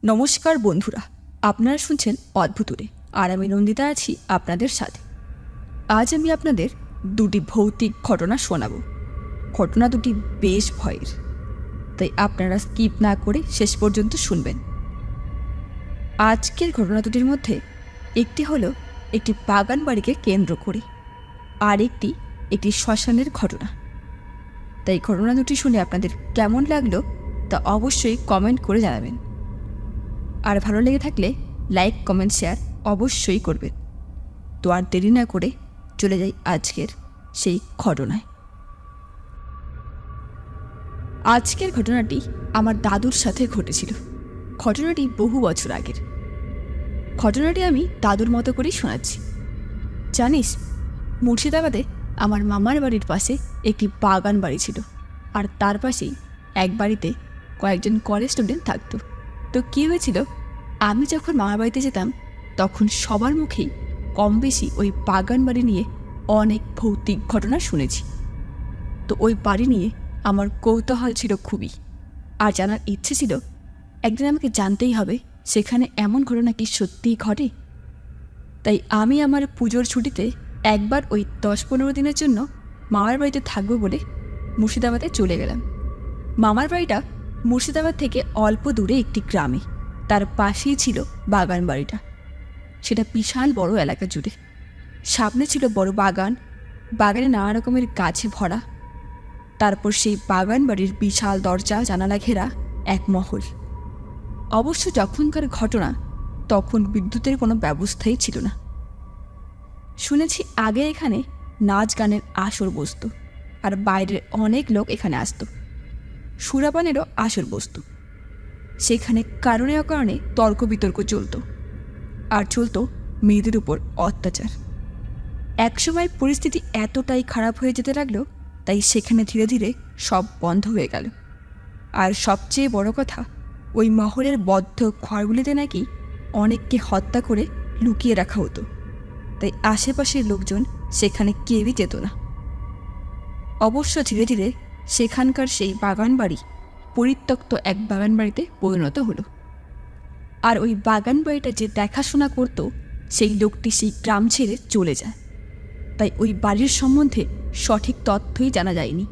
নমস্কার বন্ধুরা, আপনারা শুনছেন অদ্ভুতুরে, আর আমি নন্দিতা আছি আপনাদের সাথে। আজ আমি আপনাদের দুটি ভৌতিক ঘটনা শোনাব। ঘটনা দুটি বেশ ভয়ের, তাই আপনারা স্কিপ না করে শেষ পর্যন্ত শুনবেন। আজকের ঘটনা দুটির মধ্যে একটি হলো একটি বাগান বাড়িকে কেন্দ্র করে, আর একটি শ্মশানের ঘটনা। তাই ঘটনা দুটি শুনে আপনাদের কেমন লাগলো তা অবশ্যই কমেন্ট করে জানাবেন। আর ভালো লেগে থাকলে লাইক, কমেন্ট, শেয়ার অবশ্যই করবেন। তো আর দেরি না করে চলে যাই আজকের সেই ঘটনায়। আজকের ঘটনাটি আমার দাদুর সাথে ঘটেছিল। ঘটনাটি বহু বছর আগের। ঘটনাটি আমি দাদুর মতো করেই শোনাচ্ছি। জানিস, মুর্শিদাবাদে আমার মামার বাড়ির পাশে একটি বাগান বাড়ি ছিল, আর তার পাশেই এক বাড়িতে কয়েকজন কলেজ স্টুডেন্ট থাকতো। তো কী হয়েছিল, আমি যখন মামার বাড়িতে যেতাম তখন সবার মুখেই কম বেশি ওই বাগান বাড়ি নিয়ে অনেক ভৌতিক ঘটনা শুনেছি। তো ওই বাড়ি নিয়ে আমার কৌতূহল ছিল খুবই, আর জানার ইচ্ছে ছিল একদিন আমাকে জানতেই হবে সেখানে এমন ঘটনা কি সত্যিই ঘটে। তাই আমি আমার পুজোর ছুটিতে একবার ওই 10-15 দিনের জন্য মামার বাড়িতে থাকবো বলে মুর্শিদাবাদে চলে গেলাম। মামার বাড়িটা মুর্শিদাবাদ থেকে অল্প দূরে একটি গ্রামে, তার পাশেই ছিল বাগান বাড়িটা। সেটা বিশাল বড় এলাকা জুড়ে। সামনে ছিল বড় বাগান, বাগানে নানা রকমের গাছে ভরা। তারপর সেই বাগান বাড়ির বিশাল দরজা জানালা ঘেরা এক মহল। অবশ্য যখনকার ঘটনা, তখন বিদ্যুতের কোনো ব্যবস্থাই ছিল না। শুনেছি আগে এখানে নাচ গানের আসর বসত, আর বাইরের অনেক লোক এখানে আসতো। সুরাপানেরও আসর বসত। সেখানে কারণে অকারণে তর্ক বিতর্ক চলত, আর চলত মেয়েদের উপর অত্যাচার। একসময় পরিস্থিতি এতটাই খারাপ হয়ে যেতে লাগলো, তাই সেখানে ধীরে ধীরে সব বন্ধ হয়ে গেল। আর সবচেয়ে বড় কথা, ওই মহলের বদ্ধ ঘরগুলিতে নাকি অনেককে হত্যা করে লুকিয়ে রাখা হতো। তাই আশেপাশের লোকজন সেখানে কেউই যেত না। অবশ্য ধীরে ধীরে সেখানকার সেই বাগান বাড়ি পরিত্যক্ত এক বাগান বাড়িতে পরিণত হলো। আর ওই বাগান বাড়িটা যে দেখাশোনা করত, সেই লোকটি সেই গ্রাম ছেড়ে চলে যায়। তাই ওই বাড়ির সম্বন্ধে সঠিক তথ্যই জানা যায়নি।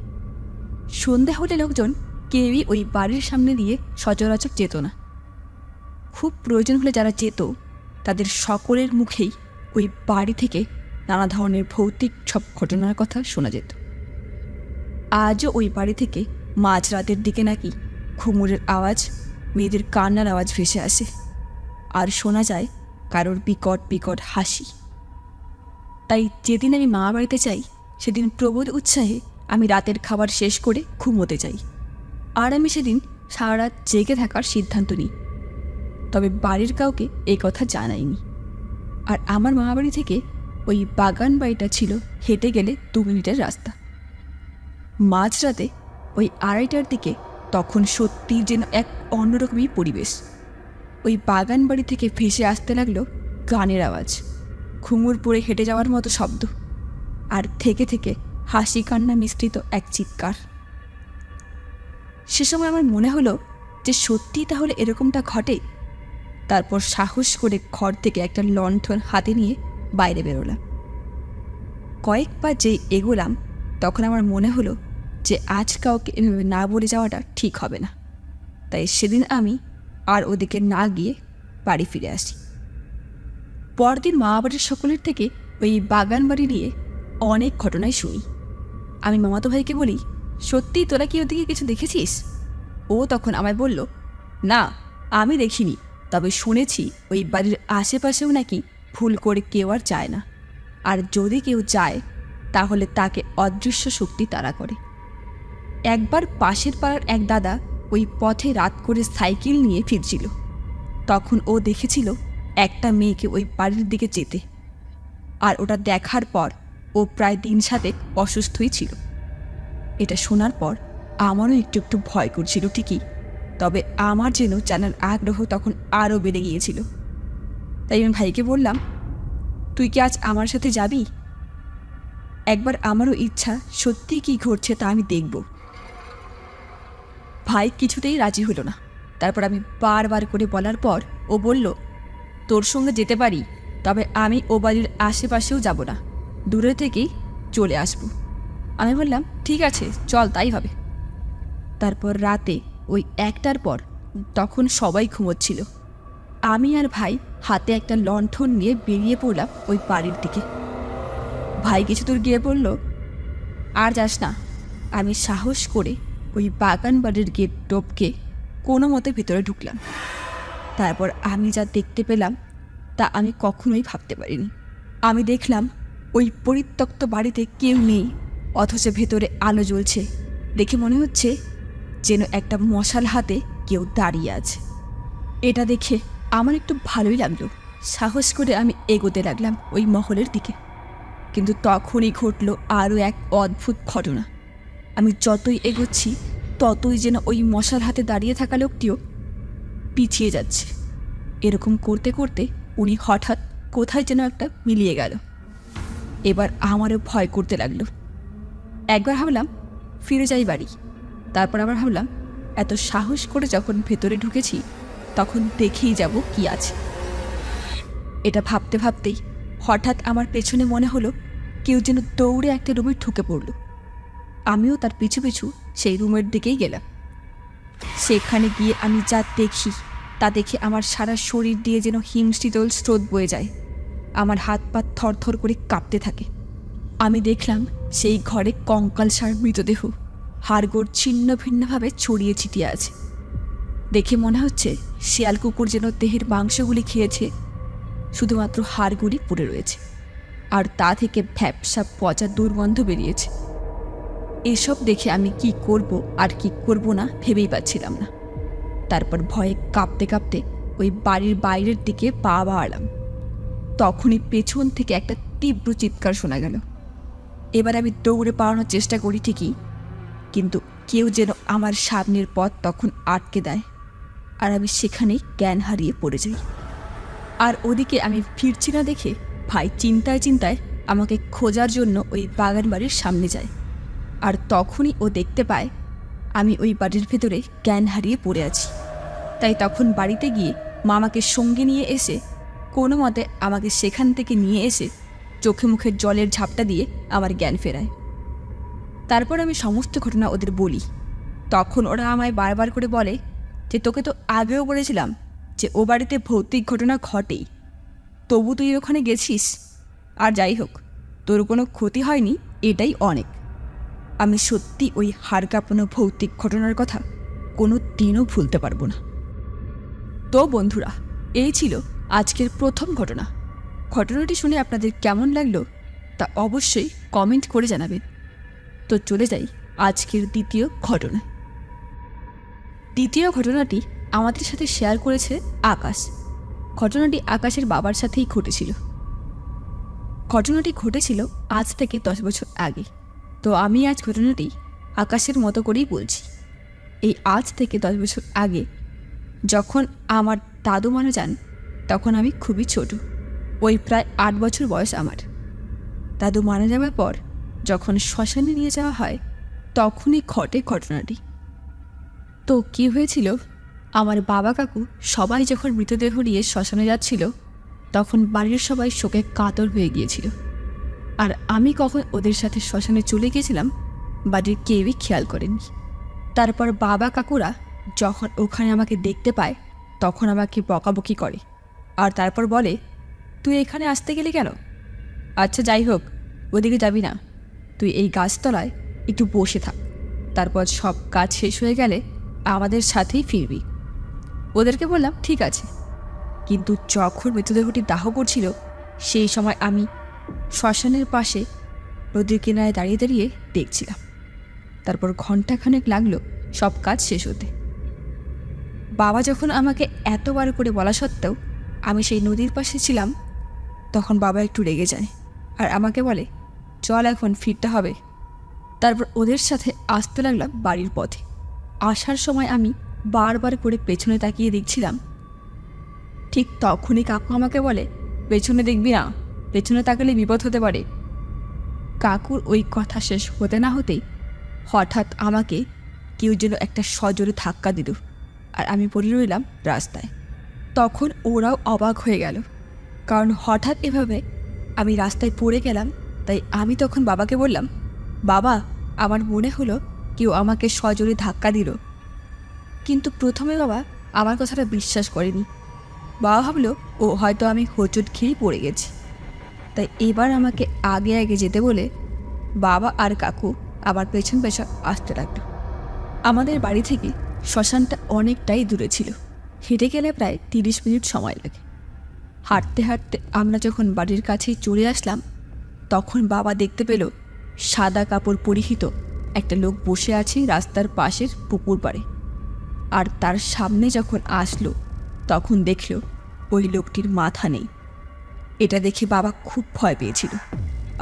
সন্ধে হলে লোকজন কেউই ওই বাড়ির সামনে দিয়ে সচরাচর যেত না। খুব প্রয়োজন হলে যারা যেত, তাদের সকলের মুখেই ওই বাড়ি থেকে নানা ধরনের ভৌতিক সব ঘটনার কথা শোনা যেত। আজও ওই বাড়ি থেকে মাঝরাতের দিকে নাকি ঘুঙুরের আওয়াজ, মেয়েদের কান্নার আওয়াজ ভেসে আসে, আর শোনা যায় কারোর বিকট বিকট হাসি। তাই যেদিন আমি মামা বাড়িতে যাই, সেদিন প্রবল উৎসাহে আমি রাতের খাবার শেষ করে ঘুমোতে যাই। আর আমি সেদিন সারা রাত জেগে থাকার সিদ্ধান্ত নিই। তবে বাড়ির কাউকে এই কথা জানাইনি। আর আমার মামা বাড়ি থেকে ওই বাগান বাড়িটা ছিল হেঁটে গেলে 2 মিনিটের রাস্তা। মাঝরাতে ওই 2:30টার দিকে তখন সত্যি যেন এক অন্যরকমই পরিবেশ। ওই বাগান বাড়ি থেকে ভেসে আসতে লাগলো গানের আওয়াজ, ঘুঙুর পরে হেঁটে যাওয়ার মতো শব্দ, আর থেকে থেকে হাসি কান্না মিশ্রিত এক চিৎকার। সে সময় আমার মনে হলো যে সত্যিই তাহলে এরকমটা ঘটে। তারপর সাহস করে ঘর থেকে একটা লণ্ঠন হাতে নিয়ে বাইরে বেরোলাম। কয়েকবার যেই এগোলাম, তখন আমার মনে হলো যে আজ কাউকে এভাবে না বলে যাওয়াটা ঠিক হবে না। তাই সেদিন আমি আর ওদিকে না গিয়ে বাড়ি ফিরে আসি। পরদিন মামা বাড়ির সকলের থেকে ওই বাগান বাড়ি নিয়ে অনেক ঘটনাই শুনি। আমি মামাতো ভাইকে বলি, সত্যি তোরা কি ওদিকে কিছু দেখেছিস? ও তখন আমায় বলল, না আমি দেখিনি, তবে শুনেছি ওই বাড়ির আশেপাশেও নাকি ভুল করে কেউ আর যায় না, আর যদি কেউ যায় তাহলে তাকে অদৃশ্য শক্তি তাড়া করে। একবার পাশের পাড়ার এক দাদা ওই পথে রাত করে সাইকেল নিয়ে ফিরছিল। তখন ও দেখেছিল একটা মেয়েকে ওই বাড়ির দিকে যেতে, আর ওটা দেখার পর ও প্রায় 3 দিন অসুস্থই ছিল। এটা শোনার পর আমারও একটু একটু ভয় করছিল ঠিকই, তবে আমার যেন জানার আগ্রহ তখন আরও বেড়ে গিয়েছিল। তাই আমি ভাইকে বললাম, তুই কি আজ আমার সাথে যাবি? একবার আমারও ইচ্ছা সত্যি কি ঘটছে তা আমি দেখব। ভাই কিছুতেই রাজি হলো না। তারপর আমি বারবার করে বলার পর ও বলল, তোর সঙ্গে যেতে পারি, তবে আমি ও বাড়ির আশেপাশেও যাব না, দূরে থেকেই চলে আসব। আমি বললাম, ঠিক আছে চল, তাই হবে। তারপর রাতে ওই 1টার পর, তখন সবাই ঘুমোচ্ছিল, আমি আর ভাই হাতে একটা লণ্ঠন নিয়ে বেরিয়ে পড়লাম ওই বাড়ির দিকে। ভাই কিছু দূর গিয়ে বলল, আর যাস না। আমি সাহস করে ওই বাগান বাড়ির গেট টপকে কোনো মতে ভিতরে ঢুকলাম। তারপর আমি যা দেখতে পেলাম তা আমি কখনোই ভাবতে পারিনি। আমি দেখলাম ওই পরিত্যক্ত বাড়িতে কেউ নেই, অথচ ভেতরে আলো জ্বলছে। দেখে মনে হচ্ছে যেন একটা মশাল হাতে কেউ দাঁড়িয়ে আছে। এটা দেখে আমার একটু ভালোই লাগলো। সাহস করে আমি এগোতে লাগলাম ওই মহলের দিকে। কিন্তু তখনই ঘটল আরও এক অদ্ভুত ঘটনা। আমি যতই এগোচ্ছি ততই যেন ওই মশাল হাতে দাঁড়িয়ে থাকা লোকটিও পিছিয়ে যাচ্ছে। এরকম করতে করতে উনি হঠাৎ কোথায় যেন একটা মিলিয়ে গেল। এবার আমারও ভয় করতে লাগলো। একবার ভাবলাম ফিরে যাই বাড়ি, তারপর আবার ভাবলাম এত সাহস করে যখন ভেতরে ঢুকেছি তখন দেখেই যাব কি আছে। এটা ভাবতে ভাবতেই হঠাৎ আমার পেছনে মনে হলো কেউ যেন দৌড়ে একটা রুমে ঢুকে পড়ল। আমিও তার পিছু পিছু সেই রুমের দিকেই গেলাম। সেখানে গিয়ে আমি যা দেখি তা দেখে আমার সারা শরীর দিয়ে যেন হিমশীতল স্রোত বয়ে যায়। আমার হাত পা থরথর করে কাঁপতে থাকে। আমি দেখলাম সেই ঘরে কঙ্কালসার মৃতদেহ, হাড়গোড় ছিন্ন ভিন্নভাবে ছড়িয়ে ছিটিয়ে আছে। দেখে মনে হচ্ছে শিয়াল কুকুর যেন দেহের মাংসগুলি খেয়েছে, শুধুমাত্র হাড়গুলি পড়ে রয়েছে, আর তা থেকে ভ্যাপসা পচা দুর্গন্ধ বেরিয়েছে। এসব দেখে আমি কি করব আর কি করব না ভেবেই পাচ্ছিলাম না। তারপর ভয়ে কাঁপতে কাঁপতে ওই বাড়ির বাইরের দিকে পা বাড়ালাম। তখনই পেছন থেকে একটা তীব্র চিৎকার শোনা গেল। এবার আমি দৌড়ে পালানোর চেষ্টা করি ঠিকই, কিন্তু কেউ যেন আমার সামনের পথ তখন আটকে দেয়, আর আমি সেখানেই জ্ঞান হারিয়ে পড়ে যাই। আর ওদিকে আমি ফিরছি না দেখে ভাই চিন্তায় চিন্তায় আমাকে খোঁজার জন্য ওই বাগান বাড়ির সামনে যায়। আর তখনই ও দেখতে পায় আমি ওই বাড়ির ভেতরে জ্ঞান হারিয়ে পড়ে আছি। তাই তখন বাড়িতে গিয়ে মামাকে সঙ্গে নিয়ে এসে কোনো মতে আমাকে সেখান থেকে নিয়ে এসে চোখে মুখে জলের ঝাপটা দিয়ে আমার জ্ঞান ফেরায়। তারপর আমি সমস্ত ঘটনা ওদের বলি। তখন ওরা আমায় বারবার করে বলে যে তোকে তো আগেও বলেছিলাম যে ও বাড়িতে ভৌতিক ঘটনা ঘটেই, তবু তুই ওখানে গেছিস। আর যাই হোক, তোর কোনো ক্ষতি হয়নি, এটাই অনেক। আমি সত্যি ওই হাড় কাঁপানো ভৌতিক ঘটনার কথা কোনো দিনও ভুলতে পারবো না। তো বন্ধুরা, এই ছিল আজকের প্রথম ঘটনা। ঘটনাটি শুনে আপনাদের কেমন লাগলো তা অবশ্যই কমেন্ট করে জানাবেন। তো চলে যাই আজকের দ্বিতীয় ঘটনা। দ্বিতীয় ঘটনাটি আমাদের সাথে শেয়ার করেছে আকাশ। ঘটনাটি আকাশের বাবার সাথেই ঘটেছিল। ঘটনাটি ঘটেছিল আজ থেকে 10 বছর আগে। তো আমি আজ ঘটনাটি আকাশের মতো করেই বলছি। এই আজ থেকে 10 বছর আগে যখন আমার দাদু মারা যান, তখন আমি খুবই ছোট, ওই প্রায় 8 বছর বয়স আমার। দাদু মারা যাওয়ার পর যখন শ্মশানে নিয়ে যাওয়া হয় তখনই ঘটে ঘটনাটি। তো কী হয়েছিল, আমার বাবা কাকু সবাই যখন মৃতদেহ নিয়ে শ্মশানে যাচ্ছিল তখন বাড়ির সবাই শোকে কাতর হয়ে গিয়েছিল। আর আমি কখন ওদের সাথে শ্মশানে চলে গিয়েছিলাম বাড়ির কেউই খেয়াল করেনি। তারপর বাবা কাকুরা যখন ওখানে আমাকে দেখতে পায় তখন আমাকে বকাবকি করে, আর তারপর বলে, তুই এখানে আসতে গেলি কেন? আচ্ছা যাই হোক, ওদিকে যাবি না, তুই এই গাছতলায় একটু বসে থাক, তারপর সব কাজ শেষ হয়ে গেলে আমাদের সাথেই ফিরবি। ওদেরকে বললাম ঠিক আছে। কিন্তু যখন মৃতদেহটি দাহ করছিল সেই সময় আমি শ্মশানের পাশে নদীর কিনারে দাঁড়িয়ে দাঁড়িয়ে দেখছিলাম। তারপর ঘণ্টাখানেক লাগলো সব কাজ শেষ হতে। বাবা যখন আমাকে এতবার করে বলা সত্ত্বেও আমি সেই নদীর পাশে ছিলাম, তখন বাবা একটু রেগে যায় আর আমাকে বলে, চল এখন ফিরতে হবে। তারপর ওদের সাথে আসতে লাগলাম বাড়ির পথে। আসার সময় আমি বারবার করে পেছনে তাকিয়ে দেখছিলাম। ঠিক তখনই কাকু আমাকে বলে, পেছনে দেখবি না, পেছনে তাকালে বিপদ হতে পারে। কাকুর ওই কথা শেষ হতে না হতেই হঠাৎ আমাকে কেউ যেন একটা সজোরে ধাক্কা দিল, আর আমি পড়ে রইলাম রাস্তায়। তখন ওরাও অবাক হয়ে গেল, কারণ হঠাৎ এভাবে আমি রাস্তায় পড়ে গেলাম। তাই আমি তখন বাবাকে বললাম, বাবা, আমার মনে হলো কেউ আমাকে সজোরে ধাক্কা দিল। কিন্তু প্রথমে বাবা আমার কথাটা বিশ্বাস করেনি। বাবা ভাবলো ও হয়তো আমি হোঁচট খেয়েই পড়ে গেছি। তাই এবার আমাকে আগে আগে যেতে বলে বাবা আর কাকু আমার পেছন পেছন আসতে লাগলো। আমাদের বাড়ি থেকে শ্মশানটা অনেকটাই দূরে ছিল, হেঁটে গেলে প্রায় 30 মিনিট সময় লাগে। হাঁটতে হাঁটতে আমরা যখন বাড়ির কাছেই চলে আসলাম, তখন বাবা দেখতে পেল সাদা কাপড় পরিহিত একটা লোক বসে আছে রাস্তার পাশের পুকুর পাড়ে। আর তার সামনে যখন আসলো, তখন দেখল ওই লোকটির মাথা নেই। এটা দেখে বাবা খুব ভয় পেয়েছিল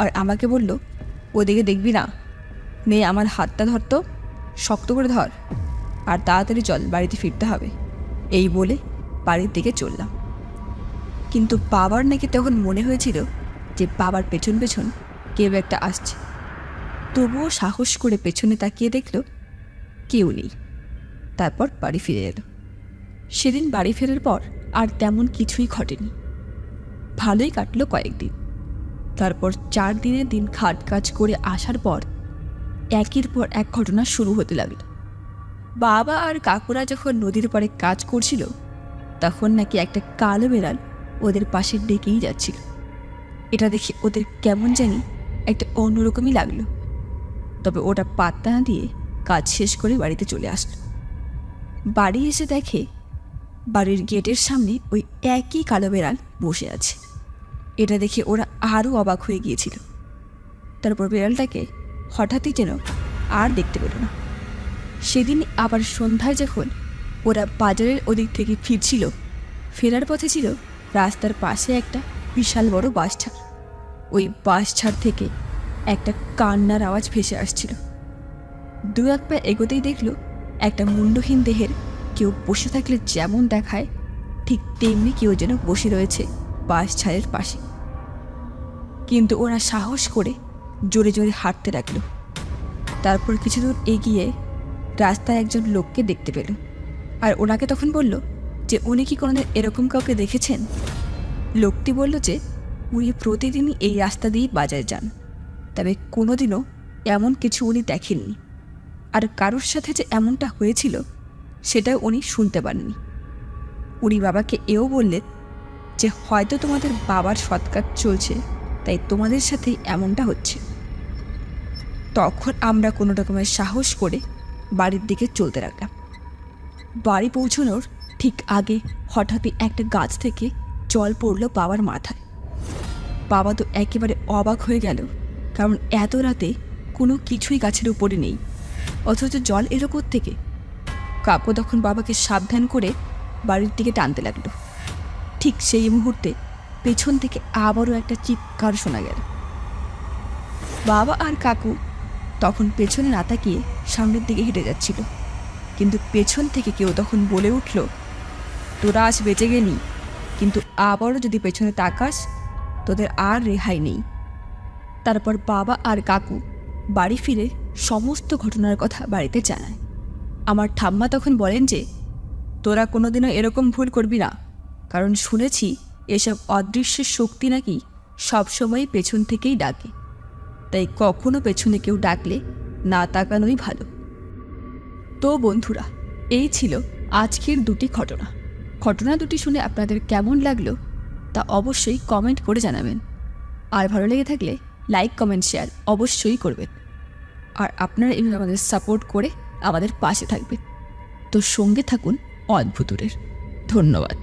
আর আমাকে বলল, ওদিকে দেখবি না, নে আমার হাতটা ধরতো, শক্ত করে ধর, আর তাড়াতাড়ি চল, বাড়িতে ফিরতে হবে। এই বলে বাড়ির দিকে চললাম। কিন্তু বাবার নাকি তখন মনে হয়েছিল যে বাবার পেছন পেছন কেউ একটা আসছে। তবুও সাহস করে পেছনে তাকিয়ে দেখল কেউ নেই। তারপর বাড়ি ফিরে এলো। সেদিন বাড়ি ফেরার পর আর তেমন কিছুই ঘটেনি। ভালোই কাটলো কয়েকদিন। তারপর 4 দিনের দিন খাট কাজ করে আসার পর একের পর এক ঘটনা শুরু হতে লাগল। বাবা আর কাকুরা যখন নদীর পাড়ে কাজ করছিল, তখন নাকি একটা কালো বেড়াল ওদের পাশে ডেকেই যাচ্ছিল। এটা দেখে ওদের কেমন জানি একটা অন্যরকমই লাগলো। তবে ওটা পাত্তা না দিয়ে কাজ শেষ করে বাড়িতে চলে আসলো। বাড়ি এসে দেখে বাড়ির গেটের সামনে ওই একই কালো বেড়াল বসে আছে। এটা দেখে ওরা আরও অবাক হয়ে গিয়েছিল। তারপর বেড়ালটাকে হঠাৎই যেন আর দেখতে পেল না। সেদিন আবার সন্ধ্যায় যখন ওরা বাজারের ওদিক থেকে ফিরছিল, ফেরার পথে ছিল রাস্তার পাশে একটা বিশাল বড় বাঁশঝাড়। ওই বাঁশঝাড় থেকে একটা কান্নার আওয়াজ ভেসে আসছিল। 2-1 পা এগোতেই দেখল একটা মুন্ডহীন দেহের কেউ বসে থাকলে যেমন দেখায়, ঠিক তেমনি কেউ যেন বসে রয়েছে বাঁশঝাড়ের পাশে। কিন্তু ওরা সাহস করে জোরে জোরে হাঁটতে লাগলো। তারপর কিছু দূর এগিয়ে রাস্তায় একজন লোককে দেখতে পেল, আর ওনাকে তখন বলল যে উনি কি কোনোদিন এরকম কাউকে দেখেছেন। লোকটি বলল যে উনি প্রতিদিনই এই রাস্তা দিয়েই বাজারে যান, তবে কোনোদিনও এমন কিছু উনি দেখেননি। আর কারোর সাথে যে এমনটা হয়েছিল সেটাও উনি শুনতে পাননি। উনি বাবাকে এও বললেন যে হয়তো তোমাদের বাবার সৎকার চলছে, তাই তোমাদের সাথে এমনটা হচ্ছে। তখন আমরা কোনো রকমের সাহস করে বাড়ির দিকে চলতে লাগলাম। বাড়ি পৌঁছানোর ঠিক আগে হঠাৎই একটা গাছ থেকে জল পড়ল বাবার মাথায়। বাবা তো একেবারে অবাক হয়ে গেল, কারণ এত রাতে কোনো কিছুই গাছের উপরে নেই, অথচ জল এলো কোত্থেকে। কাকু তখন বাবাকে সাবধান করে বাড়ির দিকে টানতে লাগলো। ঠিক সেই মুহূর্তে পেছন থেকে আবারও একটা চিৎকার শোনা গেল। বাবা আর কাকু তখন পেছনে না তাকিয়ে সামনের দিকে হেঁটে যাচ্ছিল, কিন্তু পেছন থেকে কেউ তখন বলে উঠল, তোরা আজ বেঁচে গেলি, কিন্তু আবারও যদি পেছনে তাকাস তোদের আর রেহাই নেই। তারপর বাবা আর কাকু বাড়ি ফিরে সমস্ত ঘটনার কথা বাড়িতে জানায়। আমার ঠাম্মা তখন বলেন যে তোরা কোনোদিনও এরকম ভুল করবি না, কারণ শুনেছি এসব অদৃশ্যের শক্তি নাকি সবসময় পেছন থেকেই ডাকে, তাই কখনো পেছনে কেউ ডাকলে না তাকানোই ভালো। তো বন্ধুরা, এই ছিল আজকের 2টি ঘটনা। ঘটনা দুটি শুনে আপনাদের কেমন লাগলো তা অবশ্যই কমেন্ট করে জানাবেন। আর ভালো লেগে থাকলে লাইক, কমেন্ট, শেয়ার অবশ্যই করবেন। আর আপনারা এভাবে আমাদের সাপোর্ট করে আমাদের পাশে থাকবেন। তো সঙ্গে থাকুন অদ্ভুতুরের। ধন্যবাদ।